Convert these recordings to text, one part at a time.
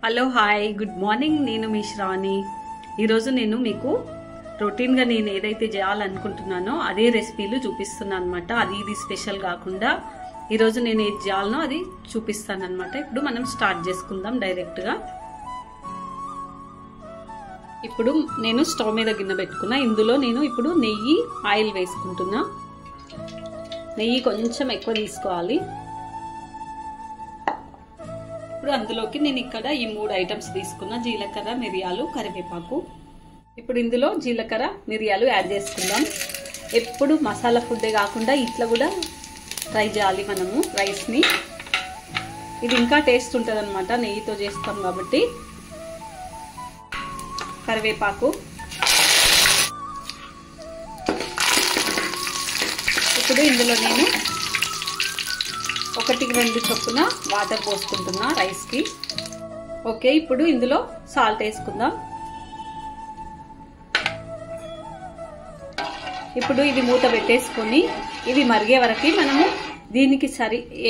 Hello hi good morning. నేను మీ శ్రావణి. ఈరోజు నేను మీకు రొటీన్గా నేను ఏదైతే చేయాలనుకుంటున్నానో అదే రెసిపీలు చూపిస్తున్నాను అనమాట. అది ఇది స్పెషల్ కాకుండా ఈరోజు నేను ఏది చేయాలనో అది చూపిస్తాను అనమాట. ఇప్పుడు మనం స్టార్ట్ చేసుకుందాం డైరెక్ట్గా. ఇప్పుడు నేను స్టవ్ మీద గిన్నె పెట్టుకున్నా. ఇందులో నేను ఇప్పుడు నెయ్యి ఆయిల్ వేసుకుంటున్నా. నెయ్యి కొంచెం ఎక్కువ తీసుకోవాలి. ఇప్పుడు అందులోకి నేను ఇక్కడ ఈ 3 ఐటమ్స్ తీసుకున్నా: జీలకర్ర, మిరియాలు, కరివేపాకు. ఇప్పుడు ఇందులో జీలకర్ర, మిరియాలు యాడ్ చేసుకుందాం. ఎప్పుడు మసాలా ఫుడ్డే కాకుండా ఇట్లా కూడా ట్రై చేయాలి మనము రైస్ని. ఇది ఇంకా టేస్ట్ ఉంటుంది అనమాట, నెయ్యితో చేస్తాం కాబట్టి. కరివేపాకు, ఇప్పుడు ఇందులో నేను 1-2 చొప్పున వాటర్ పోసుకుంటున్నా రైస్కి. ఓకే, ఇప్పుడు ఇందులో సాల్ట్ వేసుకుందాం. ఇప్పుడు ఇది మూత పెట్టేసుకొని ఇవి మరిగే వరకు మనము దీనికి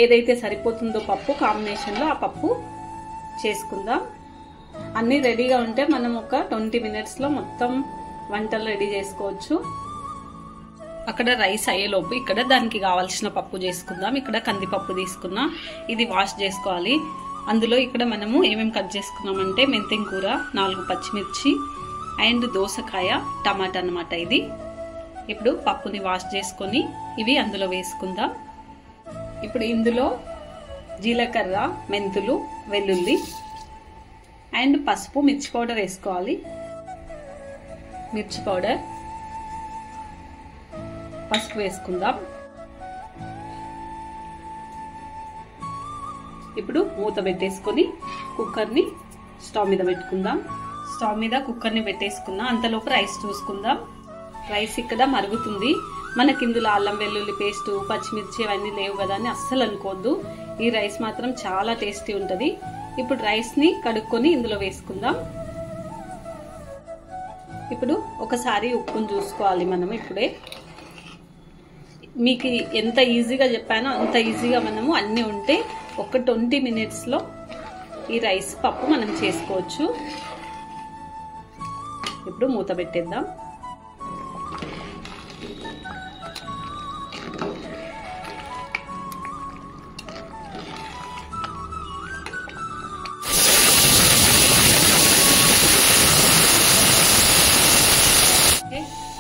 ఏదైతే సరిపోతుందో పప్పు కాంబినేషన్లో ఆ పప్పు చేసుకుందాం. అన్నీ రెడీగా ఉంటే మనం ఒక 20 మినిట్స్లో మొత్తం వంటలు రెడీ చేసుకోవచ్చు. అక్కడ రైస్ అయ్యేలోపు ఇక్కడ దానికి కావాల్సిన పప్పు చేసుకుందాం. ఇక్కడ కందిపప్పు తీసుకున్నా, ఇది వాష్ చేసుకోవాలి. అందులో ఇక్కడ మనము ఏమేమి కట్ చేసుకున్నామంటే మెంతెం కూర, 4 పచ్చిమిర్చి అండ్ దోసకాయ, టమాటా అన్నమాట ఇది. ఇప్పుడు పప్పుని వాష్ చేసుకొని ఇవి అందులో వేసుకుందాం. ఇప్పుడు ఇందులో జీలకర్ర, మెంతులు, వెల్లుల్లి అండ్ పసుపు, మిర్చి పౌడర్ వేసుకోవాలి. మిర్చి పౌడర్, పసుపు వేసుకుందాం. ఇప్పుడు మూత పెట్టేసుకొని కుక్కర్ని స్టవ్ మీద పెట్టుకుందాం. స్టవ్ మీద కుక్కర్ని పెట్టేసుకున్నా. అంతలోపు రైస్ చూసుకుందాం. రైస్ ఇక్కడ మరుగుతుంది. మనకి ఇందులో అల్లం వెల్లుల్లి పేస్టు, పచ్చిమిర్చి అవన్నీ లేవు కదా అని అస్సలు అనుకోవద్దు. ఈ రైస్ మాత్రం చాలా టేస్టీ ఉంటుంది. ఇప్పుడు రైస్ని కడుక్కొని ఇందులో వేసుకుందాం. ఇప్పుడు ఒకసారి ఉప్పును చూసుకోవాలి మనం. ఇప్పుడే మీకు ఎంత ఈజీగా చెప్పానో అంత ఈజీగా మనము అన్నీ ఉంటే ఒక 20 మినిట్స్లో ఈ రైస్ పప్పు మనం చేసుకోవచ్చు. ఇప్పుడు మూత పెట్టేద్దాం.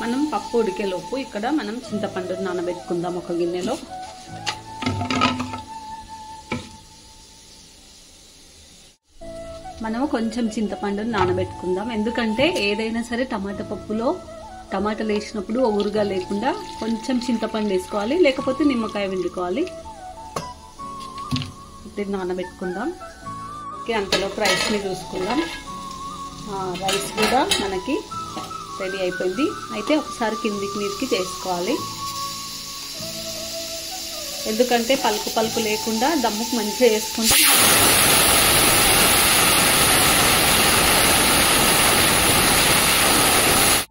మనం పప్పు ఉడికేలోపు ఇక్కడ మనం చింతపండు నానబెట్టుకుందాం ఒక గిన్నెలో. మనము కొంచెం చింతపండుని నానబెట్టుకుందాం. ఎందుకంటే ఏదైనా సరే టమాటా పప్పులో టమాటాలు వేసినప్పుడు ఊరుగా లేకుండా కొంచెం చింతపండు వేసుకోవాలి, లేకపోతే నిమ్మకాయ పిండుకోవాలి. ఇప్పుడు నానబెట్టుకుందాం. ఓకే, అంతలోపు రైస్ని చూసుకుందాం. రైస్ కూడా మనకి రెడీ అయిపోయింది. అయితే ఒకసారి కిందికి మీదకి చేసుకోవాలి. ఎందుకంటే పలుకు పలుకు లేకుండా దమ్ముకు మంచిగా వేసుకుంటే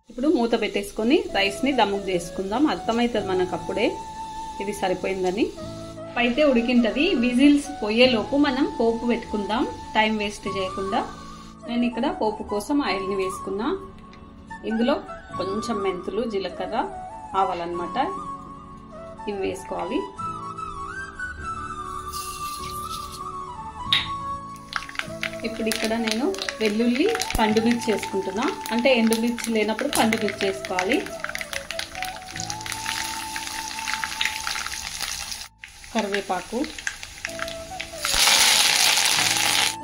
ఇప్పుడు మూత పెట్టేసుకొని రైస్ని దమ్ముకు చేసుకుందాం. అర్థమవుతుంది మనకు అప్పుడే ఇది సరిపోయిందని. అయితే ఉడికింటది. విజిల్స్ పోయేలోపు మనం పోపు పెట్టుకుందాం, టైం వేస్ట్ చేయకుండా. నేను ఇక్కడ పోపు కోసం ఆయిల్ని వేసుకున్నా. ఇందులో కొంచెం మెంతులు, జీలకర్ర, ఆవాలన్నమాట, ఇవి వేసుకోవాలి. ఇప్పుడు ఇక్కడ నేను వెల్లుల్లి, పండుమిర్చి వేసుకుంటున్నా. అంటే ఎండుమిర్చి లేనప్పుడు పండుమిర్చి వేసుకోవాలి. కరివేపాకు.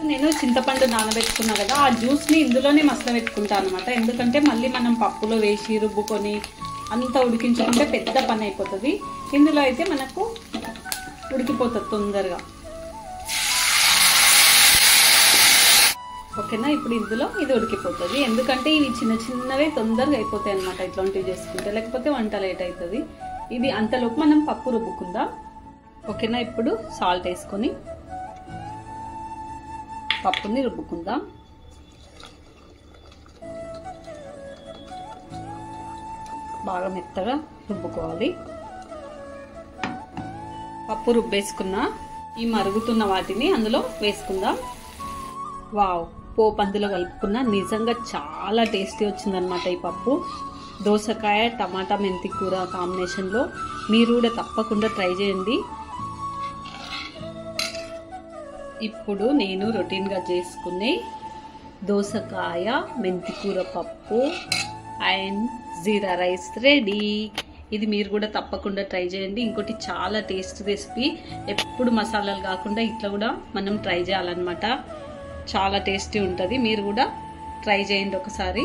నేను చింతపండు నానబెట్టుకున్నా కదా, ఆ జ్యూస్ని ఇందులోనే మసల పెట్టుకుంటాను అనమాట. ఎందుకంటే మళ్ళీ మనం పప్పులో వేసి రుబ్బుకొని అంతా ఉడికించుకుంటే పెద్ద పని అయిపోతుంది. ఇందులో అయితే మనకు ఉడికిపోతుంది తొందరగా. ఓకేనా, ఇప్పుడు ఇందులో ఇది ఉడికిపోతుంది. ఎందుకంటే ఇవి చిన్న చిన్నవే తొందరగా అయిపోతాయి అనమాట ఇట్లాంటివి చేసుకుంటే, లేకపోతే వంట లేట్ అవుతుంది. ఇది అంతలోపు మనం పప్పు రుబ్బుకుందాం. ఓకేనా, ఇప్పుడు సాల్ట్ వేసుకొని పప్పుని రుబ్బుకుందాం. బాగా మెత్తగా రుబ్బుకోవాలి. పప్పు రుబ్బేసుకున్న ఈ మరుగుతున్న వాటిని అందులో వేసుకుందాం. వావ్, పోపు అందులో కలుపుకున్న నిజంగా చాలా టేస్టీ వచ్చిందనమాట ఈ పప్పు. దోసకాయ టమాటా మెంతి కూర కాంబినేషన్లో మీరు కూడా తప్పకుండా ట్రై చేయండి. ఇప్పుడు నేను రొటీన్గా చేసుకునే దోసకాయ మెంతి కూర పప్పు అండ్ జీరా రైస్ రెడీ. ఇది మీరు కూడా తప్పకుండా ట్రై చేయండి. ఇంకోటి చాలా టేస్ట్ రెసిపీ, ఎప్పుడు మసాలాలు కాకుండా ఇట్లా కూడా మనం ట్రై చేయాలన్నమాట. చాలా టేస్టీ ఉంటుంది. మీరు కూడా ట్రై చేయండి ఒకసారి.